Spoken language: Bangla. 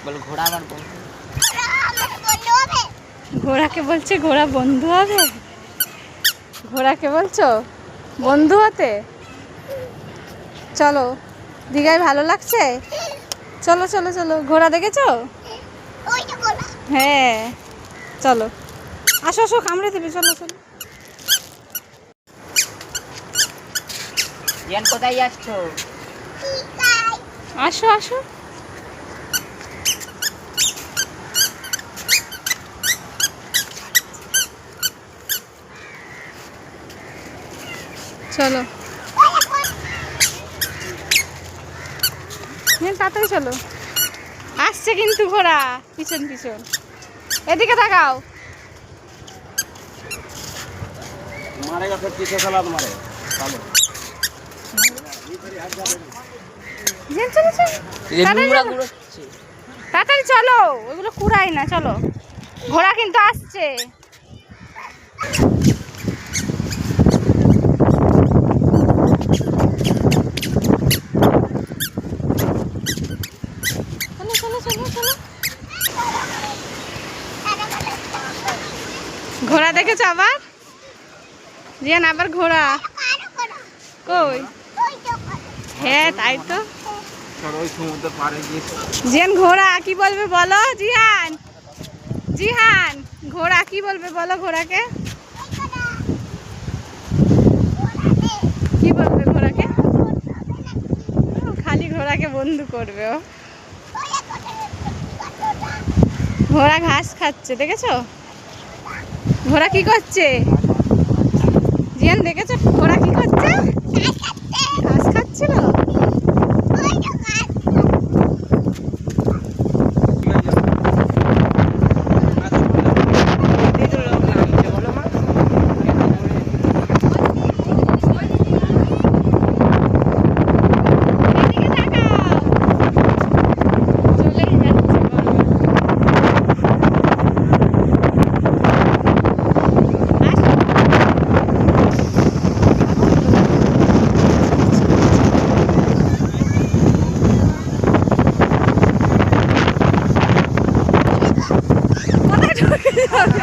বল ঘোড়া আমার বন্ধু। ঘোড়াকে বলছে ঘোড়া বন্ধু হবে। ঘোড়াকে বলছো বন্ধু হতে? চলো দীঘায় ভালো লাগছে, চলো চলো চলো। ঘোড়া দেখেছো? হ্যাঁ চলো, আসো আসো, কামড়ে দেবে, চলো চলো। জিয়ান কোথায় যাচ্ছ? আসো আসো। চলো তাড়াতাড়ি চলো। আসছে কিন্তু ঘোড়া পিছন পিছন, এদিকে তাকাও। मारेगा फिर पीछे चला तुम्हारे चलो চলো চলো এই তাড়াতাড়ি নোংরা চলো। গুড়োচ্ছে। তাড়াতাড়ি চলো, ওইগুলো কুড়াই না, চলো। ঘোড়া কিন্তু আসছে। চলো চলো চলো চলো। ঘোড়া দেখেছো আবার? জিয়ান আবার ঘোড়া কই? হ্যাঁ তাই তো। चलो ওই সমুদ্র পাড়ে গিয়ে জিয়ান ঘোড়া কি বলবে বলো? জিয়ান, জিহান ঘোড়া কি বলবে বলো? ঘোড়াকে কি বলবে? ঘোড়াকে খালি ঘোড়াকে বন্ধু করবে ও। ঘোড়া ঘাস খাচ্ছে, দেখেছো? ঘোড়া কি করছে? জিয়ান দেখেছো ঘোড়া কি করছে? ঘাস খাচ্ছিল। এদিকে তাকাও। চলেই যাচ্ছে বারবার। কোথায় ঢুকে যাবে?